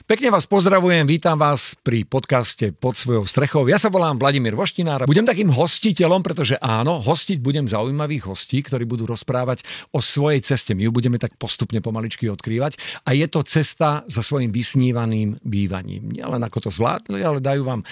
Pekne vás pozdravujem, vítam vás pri podcaste Pod svojou strechou. Ja sa volám Vladimír Voštinár. Budem takým hostiteľom, pretože áno, hostiť budem zaujímavých hostí, ktorí budú rozprávať o svojej ceste. My ju budeme tak postupne pomaličky odkrývať a je to cesta za svojím vysnívaným bývaním. Nie len ako to zvládli, ale dajú vám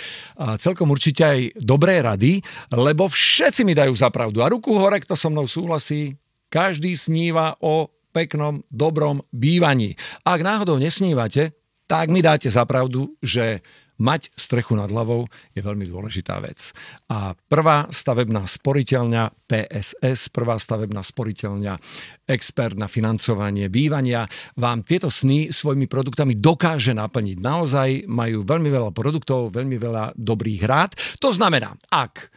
celkom určite aj dobré rady, lebo všetci mi dajú za pravdu. A ruku hore, kto so mnou súhlasí, každý sníva o peknom, dobrom bývaní. Ak náhodou nesnívate, tak mi dáte za pravdu, že mať strechu nad hlavou je veľmi dôležitá vec. A prvá stavebná sporiteľňa PSS, prvá stavebná sporiteľňa, expert na financovanie bývania, vám tieto sny svojimi produktami dokáže naplniť. Naozaj majú veľmi veľa produktov, veľmi veľa dobrých rád. To znamená, ak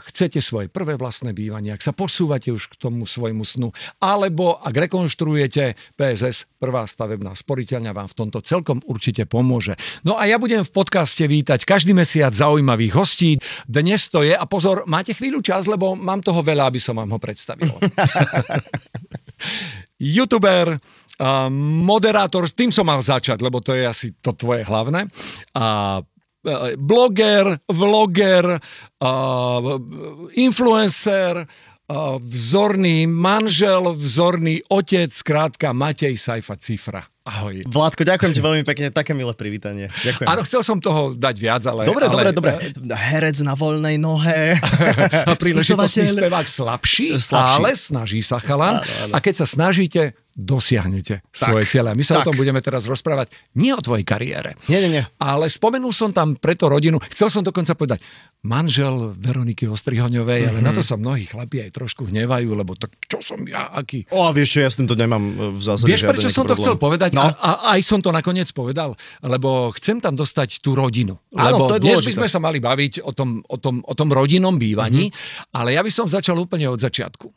chcete svoje prvé vlastné bývanie, ak sa posúvate už k tomu svojmu snu, alebo ak rekonštruujete, PSS, prvá stavebná sporiteľňa, vám v tomto celkom určite pomôže. No a ja budem v podcaste vítať každý mesiac zaujímavých hostí. Dnes to je, a pozor, máte chvíľu čas, lebo mám toho veľa, aby som vám ho predstavil. YouTuber, moderátor, s tým som mal začať, lebo to je asi to tvoje hlavné. Bloger, vloger, influencer, vzorný manžel, vzorný otec, skrátka Matej Sajfa Cifra. Ahoj. Vládko, ďakujem ti veľmi pekne, také milé privítanie. Ďakujem. Áno, chcel som toho dať viac, ale... Dobre. Herec na voľnej nohe. Príležitostný spevák slabší, ale snaží sa chalan. Áno. A keď sa snažíte, dosiahnete svoje cieľe. My sa o tom budeme teraz rozprávať. Nie o tvojej kariére. Nie. Ale spomenul som tam preto rodinu. Chcel som dokonca povedať manžel Veroniky Ostrihoňovej, ale na to sa mnohí chlapi aj trošku hnevajú, lebo tak čo som ja, aký... Vieš čo, ja s tým to nemám v zásade. Vieš, prečo som to chcel povedať? No. A aj som to nakoniec povedal, lebo chcem tam dostať tú rodinu. Áno, lebo to je dnes dôležité. by sme sa mali baviť o tom rodinnom bývaní, ale ja by som začal úplne od začiatku.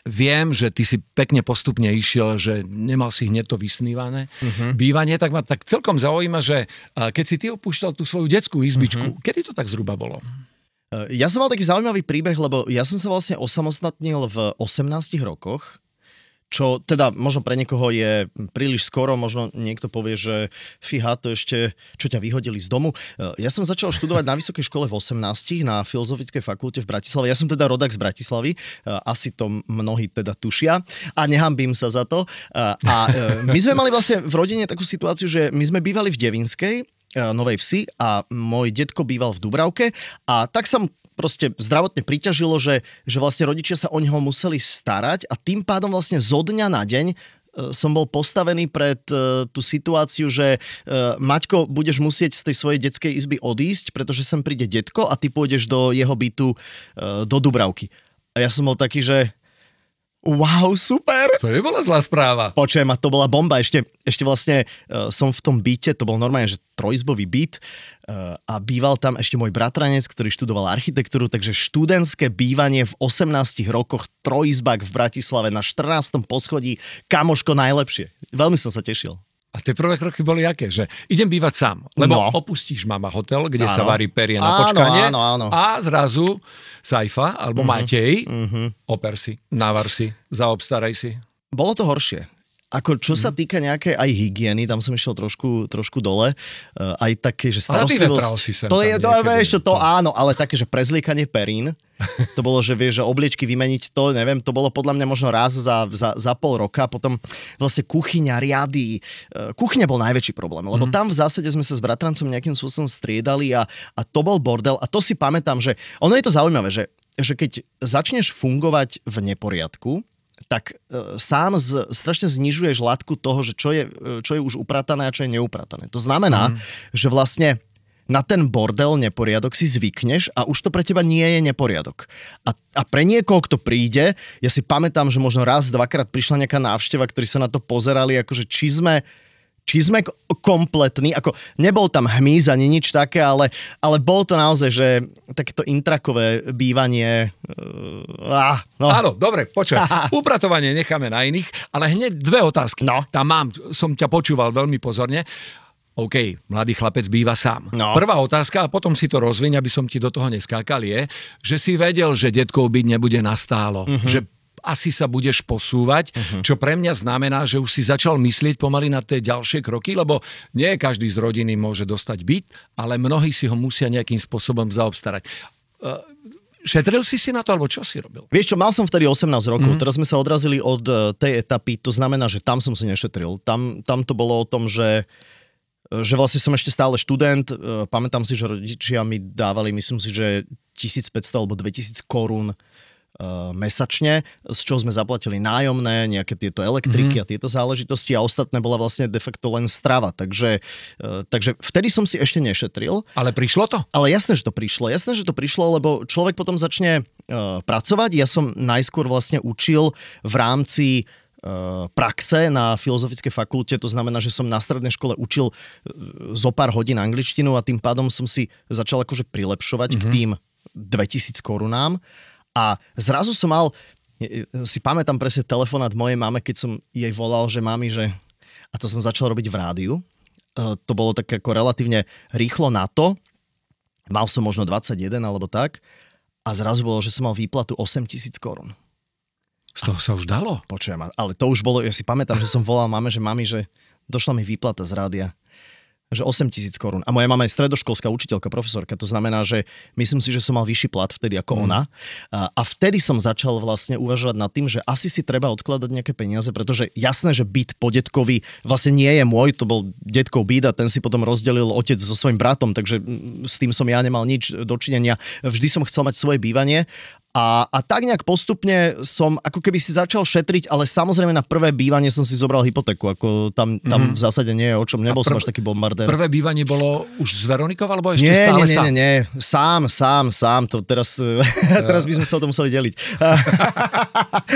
Viem, že ty si pekne postupne išiel, že nemal si hneď to vysnívané bývanie, tak ma tak celkom zaujíma, že keď si ty opúšťal tú svoju detskú izbičku, kedy to tak zhruba bolo? Ja som mal taký zaujímavý príbeh, lebo ja som sa vlastne osamostatnil v 18 rokoch, čo teda možno pre niekoho je príliš skoro, možno niekto povie, že fíha, to ešte, čo ťa vyhodili z domu. Ja som začal študovať na vysokej škole v 18 na Filozofickej fakulte v Bratislave. Ja som teda rodak z Bratislavy, asi to mnohí teda tušia a nehambím sa za to. A my sme mali vlastne v rodine takú situáciu, že my sme bývali v Devinskej, Novej Vsi a môj detko býval v Dubravke a tak sa proste zdravotne priťažilo, že vlastne rodičia sa o neho museli starať a tým pádom vlastne zo dňa na deň som bol postavený pred tú situáciu, že Maťko, budeš musieť z tej svojej detskej izby odísť, pretože sem príde detko a ty pôjdeš do jeho bytu do Dubravky. A ja som bol taký, že wow, super! To nebola zlá správa. Počujem, a to bola bomba. Ešte vlastne som v tom byte, to bol normálne, že trojizbový byt a býval tam ešte môj bratranec, ktorý študoval architektúru, takže študentské bývanie v 18 rokoch, trojizbak v Bratislave na 14. poschodí, kamoško najlepšie. Veľmi som sa tešil. A tie prvé kroky boli aké? Že idem bývať sám, lebo opustíš mama hotel, kde sa varí perie na počkanie a zrazu Sajfa alebo Matej, oper si, navar si, zaobstaraj si. Bolo to horšie. Ako čo sa týka nejakej aj hygieny, tam som išiel trošku dole, aj také, že starostlivosť... Ale vyvetral si sem to je, vieš, to áno, ale také, že prezliekanie perín, to bolo, že vieš, že obliečky vymeniť to, neviem, to bolo podľa mňa možno raz za pol roka, potom vlastne kuchyňa, riady. Kuchyňa bol najväčší problém, lebo tam v zásade sme sa s bratrancom nejakým spôsobom striedali a to bol bordel a to si pamätám, že ono je to zaujímavé, že keď začneš fungovať v neporiadku, tak sám strašne znižuješ latku toho, že čo je už upratané a čo je neupratané. To znamená, že vlastne na ten bordel, neporiadok si zvykneš a už to pre teba nie je neporiadok. A pre niekoho, kto príde, ja si pamätám, že možno raz, dvakrát prišla nejaká návšteva, ktorí sa na to pozerali, akože či sme kompletní, ako nebol tam hmyz ani nič také, ale bol to naozaj, že takéto intrakové bývanie. Áno, dobre, počuj. Upratovanie necháme na iných, ale hneď dve otázky. Tam som ťa počúval veľmi pozorne. OK, mladý chlapec býva sám. Prvá otázka, a potom si to rozviň, aby som ti do toho neskákal, je, že si vedel, že detkov byť nebude nastálo. Že asi sa budeš posúvať, čo pre mňa znamená, že už si začal myslieť pomaly na tie ďalšie kroky, lebo nie každý z rodiny môže dostať byt, ale mnohí si ho musia nejakým spôsobom zaobstarať. Šetril si na to, alebo čo si robil? Vieš čo, mal som vtedy 18 rokov, teraz sme sa odrazili od tej etapy, to znamená, že tam som si nešetril. Tam to bolo o tom, že vlastne som ešte stále študent, pamätám si, že rodičia mi dávali, myslím si, že 1500 alebo 2000 korún mesačne, z čoho sme zaplatili nájomné, nejaké tieto elektriky a tieto záležitosti a ostatné bola vlastne de facto len strava. Takže vtedy som si ešte nešetril. Ale prišlo to? Ale jasné, že to prišlo, lebo človek potom začne pracovať. Ja som najskôr vlastne učil v rámci praxe na Filozofickej fakulte, to znamená, že som na strednej škole učil zo pár hodín angličtinu a tým pádom som si začal akože prilepšovať k tým 2000 korunám a zrazu som mal, si pamätám presne telefonát mojej mame, keď som jej volal, že mami, že a to som začal robiť v rádiu, to bolo tak ako relatívne rýchlo na to, mal som možno 21 alebo tak a zrazu bolo, že som mal výplatu 8000 korún. Z toho sa už dalo? Počujem, ale to už bolo, ja si pamätám, že som volal mame, že mami, že došla mi výplata z rádia, že 8000 korún. A moja mama je stredoškolská učiteľka, profesorka, to znamená, že myslím si, že som mal vyšší plat vtedy ako ona. A vtedy som začal vlastne uvažovať nad tým, že asi si treba odkladať nejaké peniaze, pretože jasné, že byt po detkovi vlastne nie je môj, to bol detkov byt a ten si potom rozdelil otec so svojím bratom, takže s tým som ja nemal nič dočinenia. Vždy som chcel mať svoje bývanie. A tak nejak postupne som ako keby si začal šetriť, ale samozrejme na prvé bývanie som si zobral hypotéku, ako tam v zásade nie je o čom, nebol som až taký bombardér. Prvé bývanie bolo už s Veronikou, alebo ešte stále sám? Nie, sám, to teraz by sme sa o to museli deliť.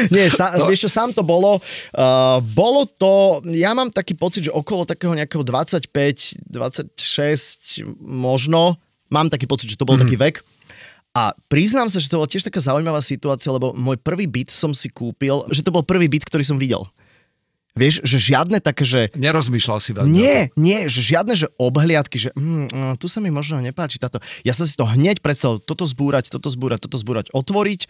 Nie, vieš čo, sám to bolo. Bolo to, ja mám taký pocit, že okolo takého nejakého 25, 26 možno, mám taký pocit, že to bol taký vek. A priznám sa, že to bola tiež taká zaujímavá situácia, lebo môj prvý byt som si kúpil, že to bol prvý byt, ktorý som videl. Vieš, že žiadne také, že... Nerozmýšľal si veľmi. Nie, že žiadne, že obhliadky, že tu sa mi možno nepáči táto. Ja som si to hneď predstavil, toto zbúrať, otvoriť,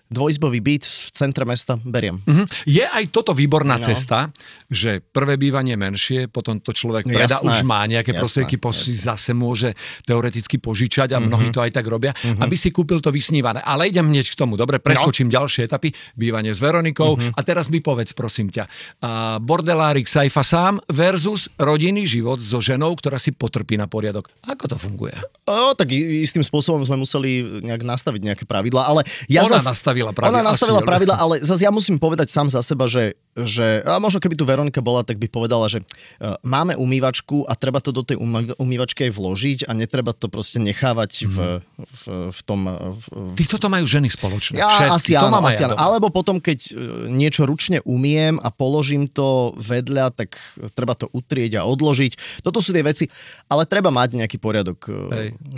dvojizbový byt v centre mesta, beriem. Je aj toto výborná cesta, že prvé bývanie menšie, potom to človek predá, už má nejaké prostriedky, si zase môže teoreticky požičať a mnohí to aj tak robia, aby si kúpil to vysnívané. Ale idem hneď k tomu, dobre, preskočím ďalšie etapy, bývanie s Veronikou a teraz mi povedz, prosím ťa, bordelárik Saifa sám versus rodinný život so ženou, ktorá si potrpí na poriadok. Ako to funguje? Tak istým spôsobom sme museli nejak nastaviť nejaké pravidlá, ale Ona nastavila pravidla, ale zase ja musím povedať sám za seba, že a možno keby tu Veronika bola, tak by povedala, že máme umývačku a treba to do tej umývačky aj vložiť a netreba to proste nechávať v tom... Ty toto majú ženy spoločné. Asi áno. Alebo potom, keď niečo ručne umiem a položím to vedľa, tak treba to utrieť a odložiť. Toto sú tie veci, ale treba mať nejaký poriadok,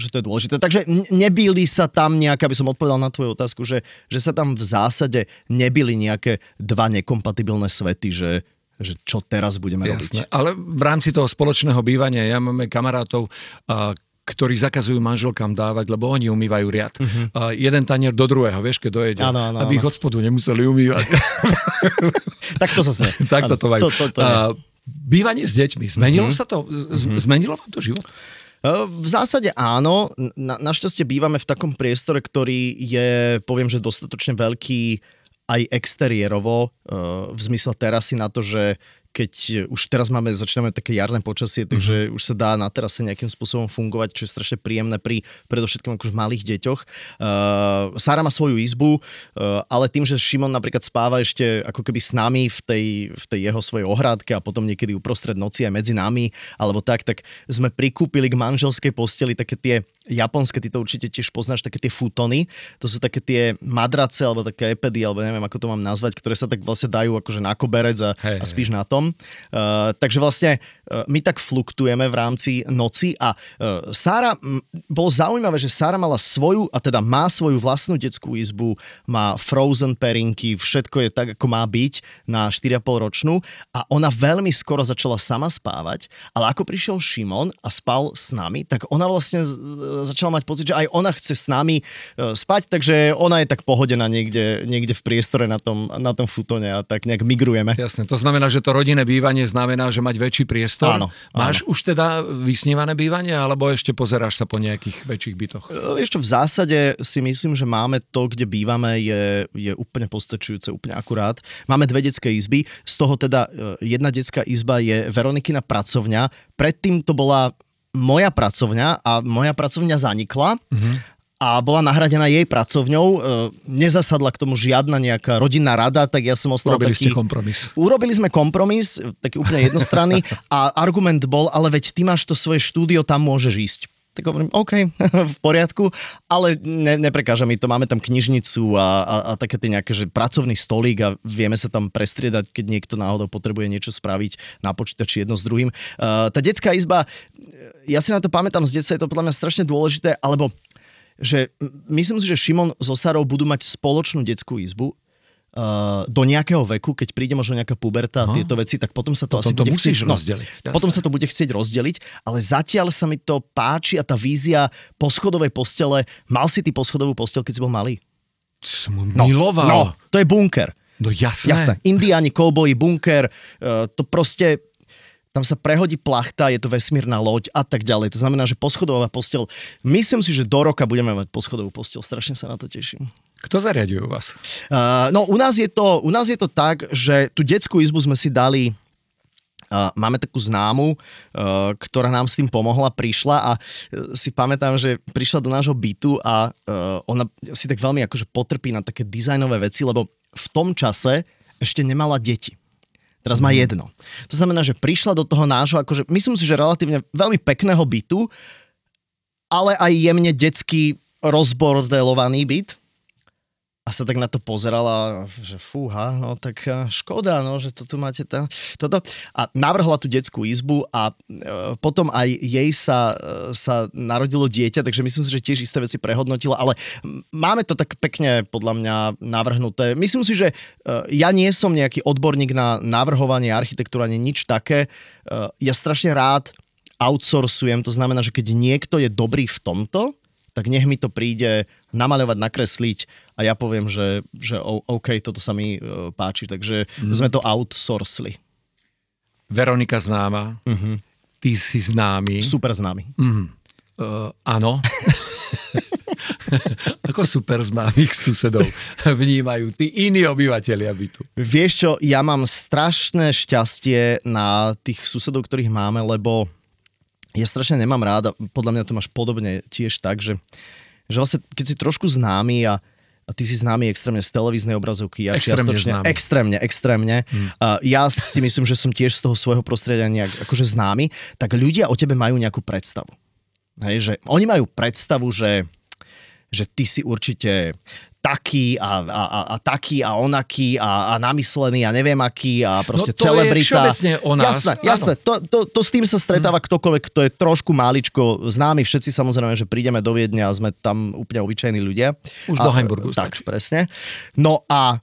že to je dôležité. Takže nebili sa tam nejaké, aby som odpovedal na tvoju otázku, že sa tam v zásade nebili nejaké dva nekompatibilné svety, že čo teraz budeme robiť. Ale v rámci toho spoločného bývania ja máme kamarátov, ktorí zakazujú manželkám dávať, lebo oni umývajú riad. Jeden tanier do druhého, vieš, keď dojede, aby ich od spodu nemuseli umývať. Tak to zase nie. Tak to majú. Bývanie s deťmi, zmenilo sa to? Zmenilo vám to život? V zásade áno. Našťastie bývame v takom priestore, ktorý je, poviem, že dostatočne veľký aj exteriérovo, v zmysle terasy na to, že keď už teraz začíname také jarné počasie, takže už sa dá na terase nejakým spôsobom fungovať, čo je strašne príjemné pri predovšetkým akože malých deťoch. Sára má svoju izbu, ale tým, že Šimon napríklad spáva ešte ako keby s nami v tej jeho svojej ohrádke a potom niekedy uprostred noci aj medzi nami, alebo tak sme prikúpili k manželskej posteli také tie japonské, ty to určite tiež poznáš, také tie futony. To sú také tie madrace, alebo také epedy, alebo neviem, ako to mám nazvať, ktoré sa tak vlastne dajú akože na koberec a spíš na tom. Takže vlastne my tak fluktujeme v rámci noci a Sára, bolo zaujímavé, že Sára mala svoju, a teda má svoju vlastnú detskú izbu, má frozen perinky, všetko je tak, ako má byť na 4,5 ročnú a ona veľmi skoro začala sama spávať, ale ako prišiel Šimon a spal s nami, tak ona vlastne začala mať pocit, že aj ona chce s nami spať, takže ona je tak pohodená niekde v priestore na tom futone a tak nejak migrujeme. Jasné, to znamená, že to rodinné bývanie znamená, že mať väčší priestor. Áno. Máš už teda vysnívané bývanie, alebo ešte pozeráš sa po nejakých väčších bytoch? Ešte v zásade si myslím, že máme to, kde bývame, je úplne postačujúce, úplne akurát. Máme 2 detské izby, z toho teda jedna detská izba je Veronikina pracovňa. Predtým to bola moja pracovňa a moja pracovňa zanikla. A bola nahradená jej pracovňou. Nezasadla k tomu žiadna nejaká rodinná rada, tak ja som ostal Urobili taký... ste kompromis. Urobili sme kompromis, taký úplne jednostranný a argument bol, ale veď ty máš to svoje štúdio, tam môžeš ísť. Tak hovorím, OK, v poriadku, ale neprekáža mi to, máme tam knižnicu a také tie nejaké, že pracovný stolík a vieme sa tam prestriedať, keď niekto náhodou potrebuje niečo spraviť na počítači jedno s druhým. Tá detská izba, ja si na to pamätám z detstva, je to podľa mňa strašne dôležité, alebo že myslím si, že Šimon so Sarou budú mať spoločnú detskú izbu do nejakého veku, keď príde možno nejaká puberta a tieto veci, tak potom sa to potom asi bude chcieť rozdeliť. Potom sa to bude chcieť rozdeliť, ale zatiaľ sa mi to páči a tá vízia poschodovej postele. Mal si ty poschodovú posteľ, keď si bol malý? Som miloval. No, to je bunker. No jasné. Indiáni, kovboji, bunker, to proste... Tam sa prehodí plachta, je to vesmírna loď a tak ďalej. To znamená, že poschodová posteľ. Myslím si, že do roka budeme mať poschodovú posteľ. Strašne sa na to teším. Kto zariaduje u vás? No u nás je to tak, že tú detskú izbu sme si dali. Máme takú známu, ktorá nám s tým pomohla, prišla a si pamätám, že prišla do nášho bytu a ona si tak veľmi akože potrpí na také dizajnové veci, lebo v tom čase ešte nemala deti. Teraz má 1. To znamená, že prišla do toho nášho, akože myslím si, že relatívne veľmi pekného bytu, ale aj jemne detský rozbordelovaný byt. A sa tak na to pozerala, že fúha, no tak škoda, no, že to tu máte toto. A navrhla tú detskú izbu a potom aj jej sa narodilo dieťa, takže myslím si, že tiež isté veci prehodnotila, ale máme to tak pekne podľa mňa navrhnuté. Myslím si, že ja nie som nejaký odborník na navrhovanie architektúry, ani nič také. Ja strašne rád outsourcujem, to znamená, že keď niekto je dobrý v tomto, tak nech mi to príde namaľovať, nakresliť a ja poviem, že OK, toto sa mi páči, takže sme to outsourceli. Veronika známa, ty si známy. Super známy. Áno. Ako super známych susedov vnímajú tí iní obyvatelia bytu? Vieš čo, ja mám strašné šťastie na tých susedov, ktorých máme, lebo ja strašne nemám rád a podľa mňa to máš podobne tiež tak, že vlastne keď si trošku známy a ty si známy extrémne z televíznej obrazovky. Extrémne. Ja si myslím, že som tiež z toho svojho prostredia nejak akože známy, tak ľudia o tebe majú nejakú predstavu. Hej, že oni majú predstavu, že ty si určite taký a taký a onaký a namyslený a neviem aký a proste celebrita. No to je všeobecne o nás. Jasné. To s tým sa stretáva ktokoľvek, kto je trošku máličko známy. Všetci samozrejme, že prídeme do Viedne a sme tam úplne obyčajní ľudia. Už do Heimburgu. Tak, presne. No a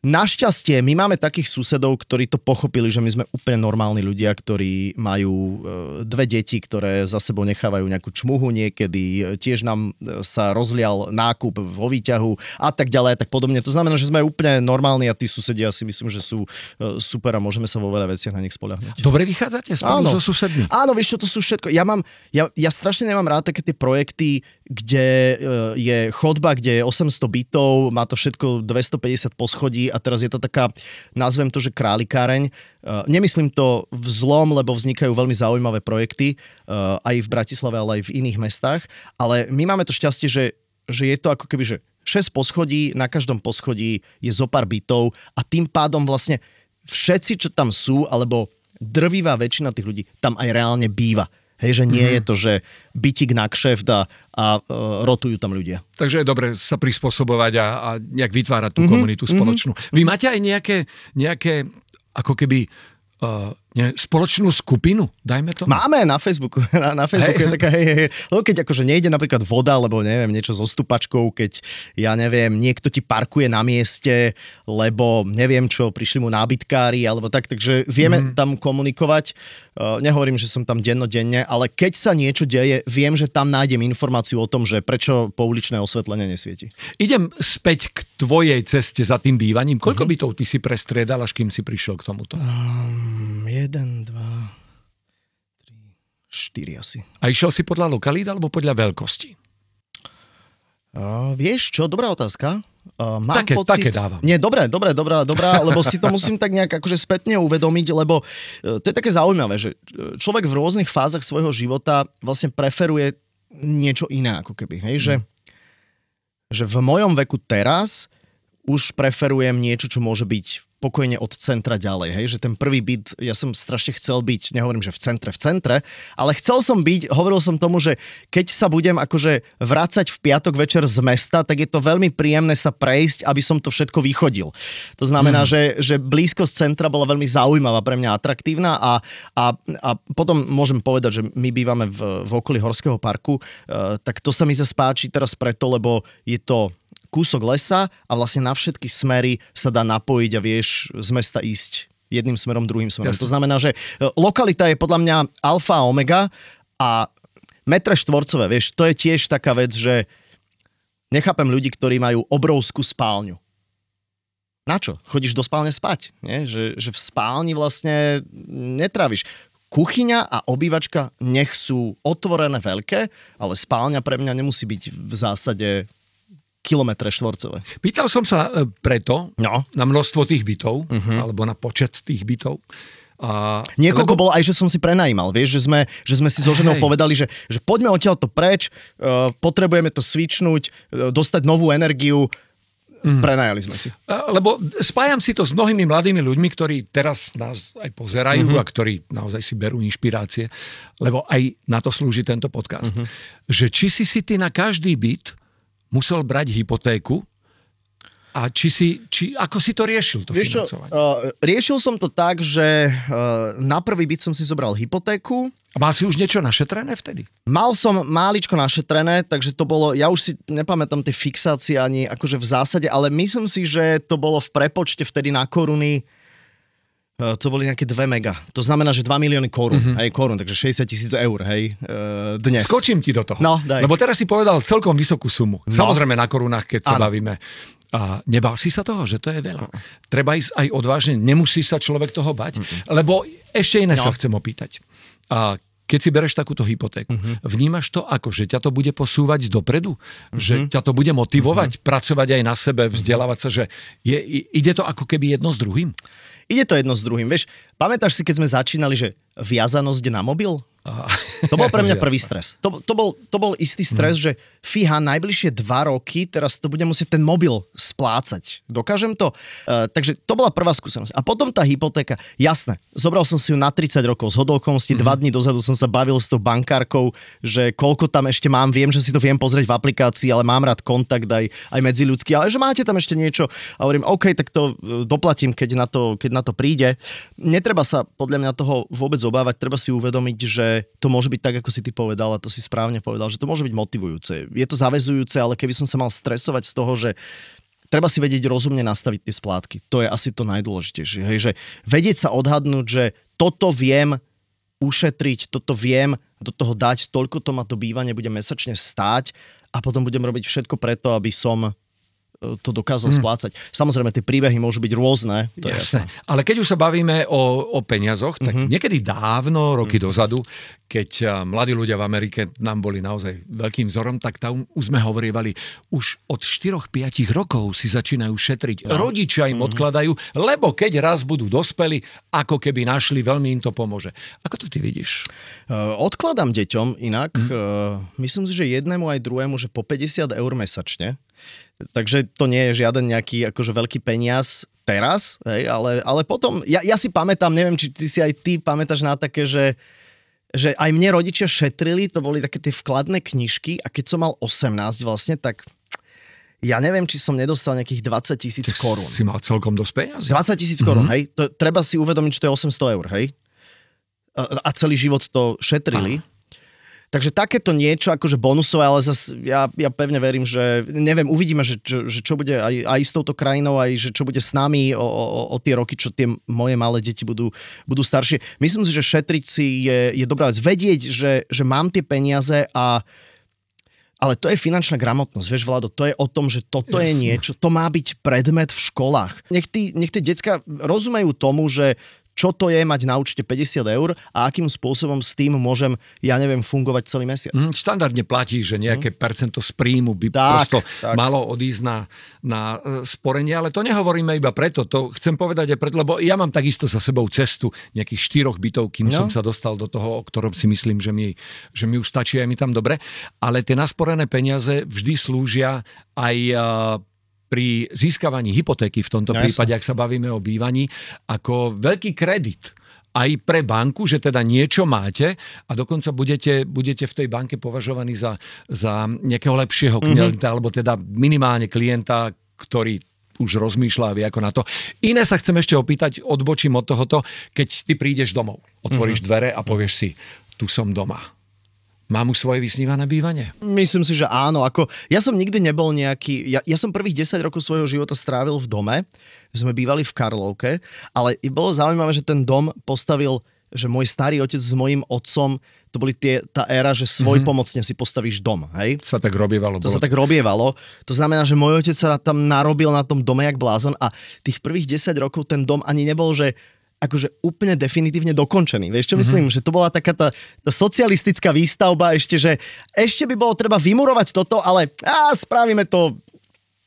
našťastie, my máme takých susedov, ktorí to pochopili, že my sme úplne normálni ľudia, ktorí majú 2 deti, ktoré za sebou nechávajú nejakú čmuhu niekedy, tiež nám sa rozlial nákup vo výťahu a tak ďalej a tak podobne. To znamená, že sme úplne normálni a tí susedia si myslím, že sú super a môžeme sa vo veľa veciach na nich spoľahnúť. Dobre vychádzate spolu so susedmi? Áno, vieš čo, to sú všetko. Ja strašne nemám rád také tie projekty, kde je chodba, kde je 800 bytov, má to všetko 250 poschodí a teraz je to taká, nazvem to, že králikáreň. Nemyslím to v zlom, lebo vznikajú veľmi zaujímavé projekty aj v Bratislave, ale aj v iných mestách, ale my máme to šťastie, že je to ako keby, že 6 poschodí, na každom poschodí je zopár bytov a tým pádom vlastne všetci, čo tam sú, alebo drvivá väčšina tých ľudí tam aj reálne býva. Hej, že nie je to, že bytík na kšeft a rotujú tam ľudia. Takže je dobre sa prispôsobovať a nejak vytvárať tú komunitu spoločnú. Vy máte aj nejaké ako keby spoločnú skupinu, dajme to? Máme na Facebooku. Na Facebooku je taká, lebo keď akože nejde napríklad voda, alebo neviem, niečo so stupačkou, keď, ja neviem, niekto ti parkuje na mieste, lebo neviem čo, prišli mu nábytkári, alebo tak, takže vieme tam komunikovať. Nehovorím, že som tam dennodenne, ale keď sa niečo deje, viem, že tam nájdem informáciu o tom, že prečo pouličné osvetlenie nesvieti. Idem späť k tvojej ceste za tým bývaním. Koľko bytov ty si prestriedal, až kým si prišiel k tomuto? 1, 2, 3, 4 asi. A išiel si podľa lokalít alebo podľa veľkosti? Vieš čo, dobrá otázka. Mám také dávam. Nie, dobrá, lebo si to musím tak nejak akože spätne uvedomiť, lebo to je také zaujímavé, že človek v rôznych fázach svojho života vlastne preferuje niečo iné, ako keby, hej, že v mojom veku teraz už preferujem niečo, čo môže byť pokojne od centra ďalej, hej, že ten prvý byt, ja som strašne chcel byť, nehovorím, že v centre, ale chcel som byť, hovoril som tomu, že keď sa budem akože vracať v piatok večer z mesta, tak je to veľmi príjemné sa prejsť, aby som to všetko vychodil. To znamená, že blízkosť centra bola veľmi zaujímavá, pre mňa atraktívna a potom môžem povedať, že my bývame v okolí Horského parku, tak to sa mi zase páči teraz preto, lebo je to kúsok lesa a vlastne na všetky smery sa dá napojiť a vieš z mesta ísť jedným smerom, druhým smerom. Jasne. To znamená, že lokalita je podľa mňa alfa a omega a metre štvorcové, vieš, to je tiež taká vec, že nechápem ľudí, ktorí majú obrovskú spálňu. Na čo? Chodíš do spálne spať, nie? Že v spálni vlastne netráviš. Kuchyňa a obývačka nech sú otvorené veľké, ale spálňa pre mňa nemusí byť v zásade kilometre štvorcové. Pýtal som sa preto na množstvo tých bytov, alebo na počet tých bytov. Niekoľko bolo aj, že som si prenajímal, vieš, že sme si so ženou povedali, že poďme odtiaľto preč, potrebujeme to switchnúť, dostať novú energiu, prenajali sme si. Lebo spájam si to s mnohými mladými ľuďmi, ktorí teraz nás aj pozerajú a ktorí naozaj si berú inšpirácie, lebo aj na to slúži tento podcast. Že či si ty na každý byt musel brať hypotéku a ako si to riešil, to financovanie? Riešil som to tak, že na prvý byt som si zobral hypotéku. A mal si už niečo našetrené vtedy? Mal som máličko našetrené, takže to bolo, ja už si nepamätám tie fixácie ani akože v zásade, ale myslím si, že to bolo v prepočte vtedy na koruny. To boli nejaké 2 mega. To znamená, že 2 milióny korún. Hej, korún, takže 60 000 eur, hej, dnes. Skočím ti do toho. No, daj. Lebo teraz si povedal celkom vysokú sumu. No. Samozrejme na korunách, keď sa bavíme. A nebál si sa toho, že to je veľa? Treba ísť aj odvážne, nemusí sa človek toho bať? Lebo ešte iné sa chcem opýtať. A keď si bereš takúto hypotéku, vnímaš to ako, že ťa to bude posúvať dopredu? Že ťa to bude motivovať? Pracovať aj na sebe, vzdelávať sa? Že ide to ako keby jedno s druhým? Ide to jedno s druhým. Vieš, pamätáš si, keď sme začínali, že viazanosť na mobil? To bol pre mňa prvý stres. To bol istý stres, že fíha, najbližšie 2 roky, teraz to budem musieť ten mobil splácať. Dokážem to? Takže to bola prvá skúsenosť. A potom tá hypotéka. Jasné, zobral som si ju na 30 rokov. Z hodou okolností 2 dní dozadu som sa bavil s tou bankárkou, že koľko tam ešte mám. Viem, že si to viem pozrieť v aplikácii, ale mám rád kontakt aj medziľudský. Ale že máte tam ešte niečo? A hovorím, OK, tak to doplatím, keď na to príde. Netreba sa podľa mňa toho vôbec obávať. Treba si uvedomiť, že to môže byť tak, ako si ty povedal, a to si správne povedal, že to môže byť motivujúce. Je to zaväzujúce, ale keby som sa mal stresovať z toho, že treba si vedieť rozumne nastaviť tie splátky. To je asi to najdôležitejšie. Hej, že vedieť sa odhadnúť, že toto viem ušetriť, toto viem do toho dať, toľko to ma to bývanie bude mesačne stáť a potom budem robiť všetko preto, aby som to dokázal splácať. Samozrejme, tie príbehy môžu byť rôzne. To jasné. Ale keď už sa bavíme o peniazoch, tak niekedy dávno, roky dozadu, keď mladí ľudia v Amerike nám boli naozaj veľkým vzorom, tak tam už sme hovorievali, už od 4-5 rokov si začínajú šetriť. Rodičia im odkladajú, lebo keď raz budú dospeli, ako keby našli, veľmi im to pomôže. Ako to ty vidíš? Odkladám deťom inak. Myslím si, že jednému aj druhému, že po 50 eur mesačne. Takže to nie je žiaden nejaký akože veľký peniaz teraz, hej, ale potom, ja si pamätám, neviem, či ty si aj ty pamätáš na také, že aj mne rodičia šetrili, to boli také tie vkladné knižky a keď som mal 18 vlastne, tak ja neviem, či som nedostal nejakých 20 000 korún. Si mal celkom dosť peniazy. 20 000 korún, hej. To, treba si uvedomiť, že to je 800 eur, hej. a celý život to šetrili. Takže takéto niečo, akože bonusové, ale zase ja pevne verím, že neviem, uvidíme, že čo bude aj s touto krajinou, aj že čo bude s nami o tie roky, čo tie moje malé deti budú staršie. Myslím si, že šetriť si je dobrá vec. Vedieť, že mám tie peniaze ale to je finančná gramotnosť, vieš, Vlado, to je o tom, že toto je niečo, to má byť predmet v školách. Nech tie decká rozumejú tomu, že čo to je mať na účte 50 eur a akým spôsobom s tým môžem, ja neviem, fungovať celý mesiac. Štandardne platí, že nejaké percento z príjmu by prosto malo odísť na sporenie, ale to nehovoríme iba preto, to chcem povedať aj preto, lebo ja mám takisto za sebou cestu nejakých 4 bytov, kým som sa dostal do toho, o ktorom si myslím, že mi už stačí a mi tam dobre, ale tie nasporené peniaze vždy slúžia aj pri získavaní hypotéky v tomto prípade, ak sa bavíme o bývaní, ako veľký kredit aj pre banku, že teda niečo máte a dokonca budete v tej banke považovaní za nejakého lepšieho klienta, alebo teda minimálne klienta, ktorý už rozmýšľa a vie ako na to. Iné sa chcem ešte opýtať, odbočím od tohoto, keď ty prídeš domov, otvoríš dvere a povieš si, tu som doma. Mám už svoje vysnívané bývanie? Myslím si, že áno. Ja som nikdy nebol nejaký... Ja som prvých 10 rokov svojho života strávil v dome. Sme bývali v Karlovke, ale bolo zaujímavé, že ten dom postavil, že môj starý otec s mojím otcom, to boli tá éra, že svojpomocne si postavíš dom. Hej? Sa tak robievalo. To sa tak robievalo. To znamená, že môj otec sa tam narobil na tom dome jak blázon a tých prvých 10 rokov ten dom ani nebol, že akože úplne definitívne dokončený. Vieš, čo myslím? Že to bola taká tá socialistická výstavba ešte, že ešte by bolo treba vymurovať toto, ale spravíme to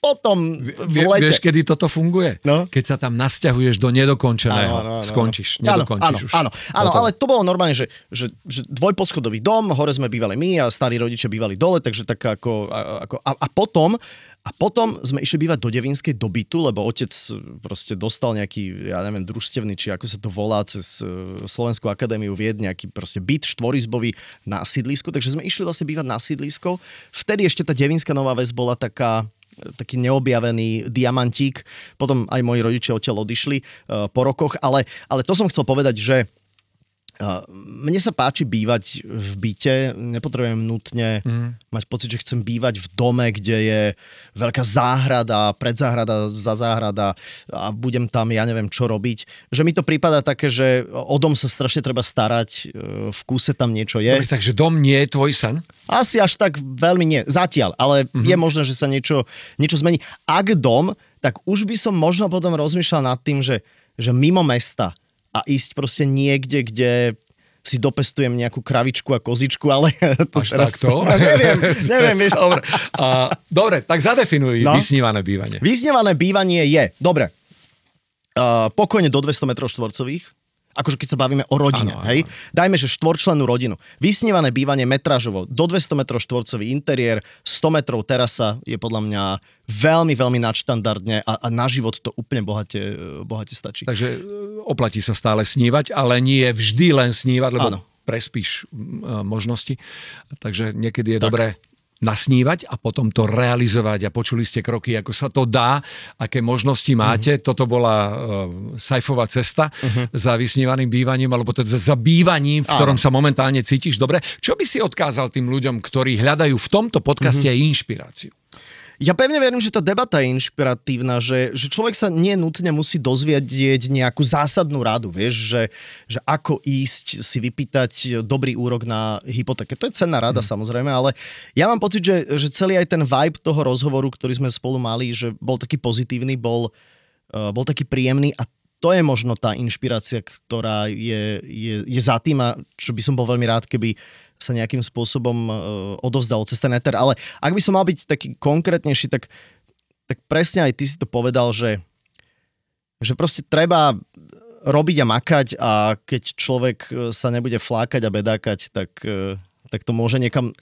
potom v lete. Vieš, kedy toto funguje? No? Keď sa tam nasťahuješ do nedokončeného. Skončíš. Nedokončíš už. Áno, ale to bolo normálne, že dvojposchodový dom, hore sme bývali my a starí rodičia bývali dole, takže tak ako a potom sme išli bývať do Devínskej do bytu, lebo otec proste dostal nejaký, ja neviem, družstevný, či ako sa to volá, cez Slovenskú akadémiu vied, nejaký proste byt štvorizbový na sídlisku, takže sme išli vlastne bývať na sídlisko. Vtedy ešte tá Devínska Nová Ves bola taký neobjavený diamantík. Potom aj moji rodičia odtiaľ odišli po rokoch, ale to som chcel povedať, že mne sa páči bývať v byte, nepotrebujem nutne mať pocit, že chcem bývať v dome, kde je veľká záhrada, predzáhrada, zazáhrada a budem tam, ja neviem, čo robiť. Že mi to prípada také, že o dom sa strašne treba starať, v kúse tam niečo je. Dobre, takže dom nie je tvoj sen? Asi až tak veľmi nie, zatiaľ, ale je možné, že sa niečo zmení. Ak dom, tak už by som možno potom rozmýšľal nad tým, že mimo mesta a ísť proste niekde, kde si dopestujem nejakú kravičku a kozičku, ale... Až takto? Neviem, vieš. Dobre, tak zadefinuj vysnívané bývanie. Vysnívané bývanie je, dobre, pokojne do 200 metrov štvorcových, akože keď sa bavíme o rodine, hej? Dajme, že štvorčlennú rodinu. Vysnívané bývanie metrážovo, do 200 metrov štvorcový interiér, 100 metrov terasa je podľa mňa veľmi, veľmi nadštandardne a na život to úplne bohate stačí. Takže oplatí sa stále snívať, ale nie vždy len snívať, lebo prespíš možnosti. Takže niekedy je dobré nasnívať a potom to realizovať a počuli ste kroky, ako sa to dá, aké možnosti máte. Toto bola Saifová cesta za vysnívaným bývaním, alebo teda za bývaním, v ktorom sa momentálne cítiš dobre. Čo by si odkázal tým ľuďom, ktorí hľadajú v tomto podcaste aj inšpiráciu? Ja pevne verím, že tá debata je inšpiratívna, že človek sa nenútne musí dozvedieť nejakú zásadnú radu, vieš, že ako ísť si vypýtať dobrý úrok na hypotéke. To je cenná rada samozrejme, ale ja mám pocit, že celý aj ten vibe toho rozhovoru, ktorý sme spolu mali, že bol taký pozitívny, bol taký príjemný a to je možno tá inšpirácia, ktorá je za tým a čo by som bol veľmi rád, keby sa nejakým spôsobom odovzdal cez ten éter. Ale ak by som mal byť taký konkrétnejší, tak presne aj ty si to povedal, že proste treba robiť a makať a keď človek sa nebude flákať a bedákať, tak to môže niekam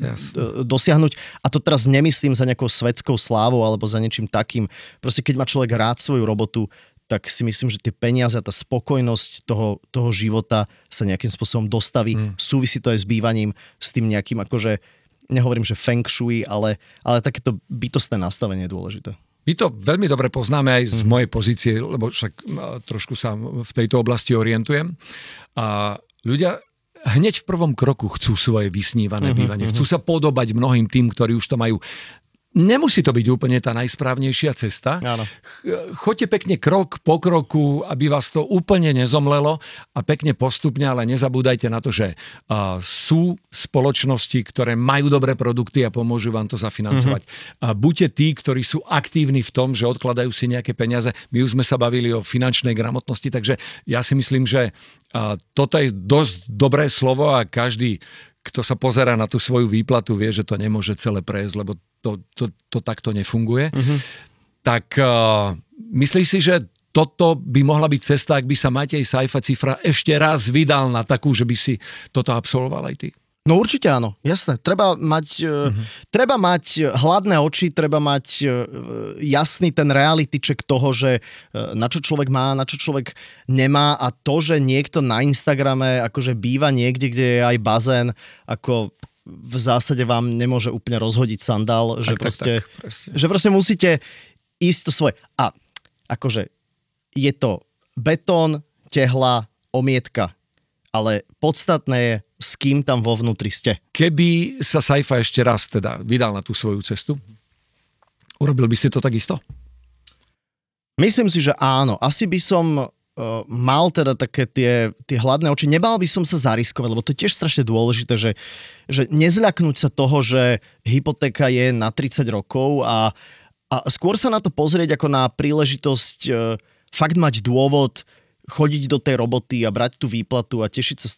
dosiahnuť. A to teraz nemyslím za nejakou svetskou slávou alebo za niečím takým. Proste keď má človek rád svoju robotu, tak si myslím, že tie peniaze a tá spokojnosť toho života sa nejakým spôsobom dostaví. Súvisí to aj s bývaním, s tým nejakým akože, nehovorím, že feng shui, ale takéto bytostné nastavenie je dôležité. My to veľmi dobre poznáme aj z mojej pozície, lebo však trošku sa v tejto oblasti orientujem. A ľudia hneď v prvom kroku chcú svoje vysnívané bývanie. Chcú sa podobať mnohým tým, ktorí už to majú. Nemusí to byť úplne tá najsprávnejšia cesta. Áno. Choďte pekne krok po kroku, aby vás to úplne nezomlelo a pekne postupne, ale nezabúdajte na to, že sú spoločnosti, ktoré majú dobré produkty a pomôžu vám to zafinancovať. Buďte tí, ktorí sú aktívni v tom, že odkladajú si nejaké peniaze. My už sme sa bavili o finančnej gramotnosti, takže ja si myslím, že toto je dosť dobré slovo a každý, kto sa pozerá na tú svoju výplatu, vie, že to nemôže celé prejsť, lebo to takto nefunguje. Tak myslíš si, že toto by mohla byť cesta, ak by sa Matej Sajfa Cifra ešte raz vydal na takú, že by si toto absolvoval aj ty? No určite áno, jasné. Treba mať hladné oči, treba mať jasný ten reality check toho, že na čo človek má, na čo človek nemá a to, že niekto na Instagrame akože býva niekde, kde je aj bazén, ako v zásade vám nemôže úplne rozhodiť sandál, že proste musíte ísť to svoje. A akože je to betón, tehla, omietka, ale podstatné je, s kým tam vo vnútri ste. Keby sa Sajfa ešte raz teda vydal na tú svoju cestu, urobil by si to takisto? Myslím si, že áno. Asi by som mal teda také tie hladné oči. Nebal by som sa zariskovať, lebo to je tiež strašne dôležité, že nezľaknúť sa toho, že hypotéka je na 30 rokov a skôr sa na to pozrieť ako na príležitosť fakt mať dôvod chodiť do tej roboty a brať tú výplatu a tešiť sa z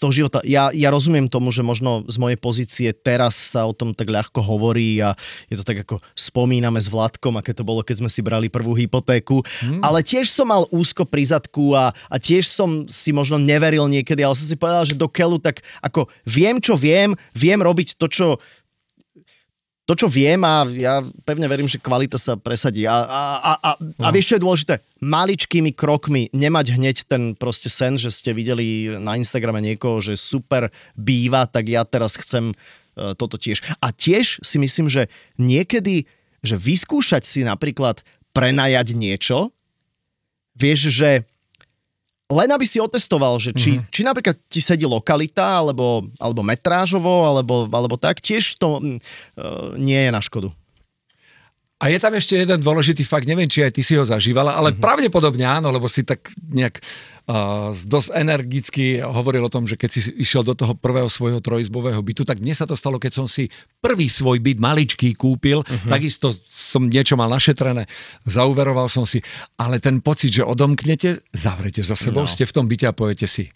toho života. Ja rozumiem tomu, že možno z mojej pozície teraz sa o tom tak ľahko hovorí a je to tak ako spomíname s Vladkom, aké to bolo, keď sme si brali prvú hypotéku. Ale tiež som mal úzko pri zadku a tiež som si možno neveril niekedy, ale som si povedal, že do keľu tak ako viem, čo viem robiť to, čo viem a ja pevne verím, že kvalita sa presadí. A vieš, čo je dôležité? Maličkými krokmi nemať hneď ten proste sen, že ste videli na Instagrame niekoho, že super býva, tak ja teraz chcem toto tiež. A tiež si myslím, že niekedy, že vyskúšať si napríklad prenajať niečo, vieš, že len aby si otestoval, že či napríklad ti sedí lokalita, alebo metrážovo, alebo tak, tiež to nie je na škodu. A je tam ešte jeden dôležitý fakt, neviem, či aj ty si ho zažívala, ale pravdepodobne áno, lebo si tak nejak dosť energicky hovoril o tom, že keď si išiel do toho prvého svojho trojizbového bytu, tak mne sa to stalo, keď som si prvý svoj byt maličký kúpil, takisto som niečo mal našetrené, zauveroval som si, ale ten pocit, že odomknete, zavrete za sebou, ste v tom byte a poviete si,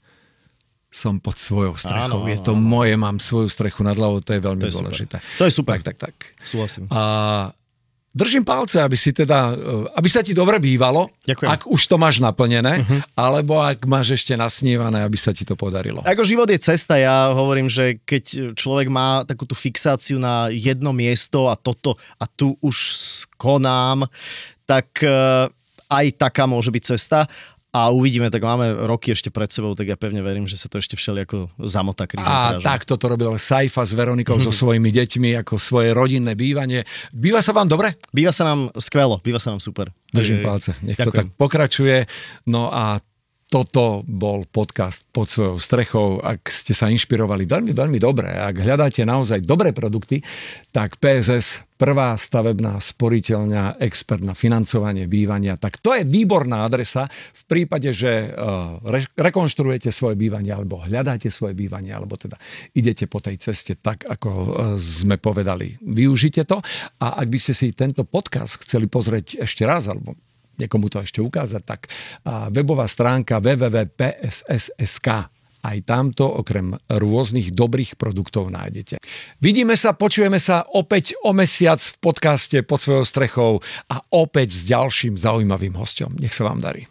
som pod svojou strechou, je to moje, mám svoju strechu nad hlavou, to je veľmi dôležité. To je super. Tak. Súhlasím. Držím palce, aby sa ti dobre bývalo, ďakujem. Ak už to máš naplnené, alebo ak máš ešte nasnívané, aby sa ti to podarilo. Ako život je cesta, ja hovorím, že keď človek má takúto fixáciu na jedno miesto a toto a tu už skonám, tak aj taká môže byť cesta. A uvidíme, tak máme roky ešte pred sebou, tak ja pevne verím, že sa to ešte všelijako zamotá krížom. A tak toto robil Sajfa s Veronikou, so svojimi deťmi, ako svoje rodinné bývanie. Býva sa vám dobre? Býva sa nám skvelo, býva sa nám super. Držím palce, nech to tak pokračuje. No a toto bol podcast Pod svojou strechou. Ak ste sa inšpirovali veľmi, veľmi dobre, ak hľadáte naozaj dobré produkty, tak PSS, prvá stavebná sporiteľňa, expert na financovanie bývania, tak to je výborná adresa v prípade, že rekonštruujete svoje bývanie alebo hľadáte svoje bývanie, alebo teda idete po tej ceste tak, ako sme povedali. Využite to a ak by ste si tento podcast chceli pozrieť ešte raz, alebo niekomu to ešte ukázať, tak webová stránka www.pss.sk. Aj tamto okrem rôznych dobrých produktov nájdete. Vidíme sa, počujeme sa opäť o mesiac v podcaste Pod svojou strechou a opäť s ďalším zaujímavým hosťom. Nech sa vám darí.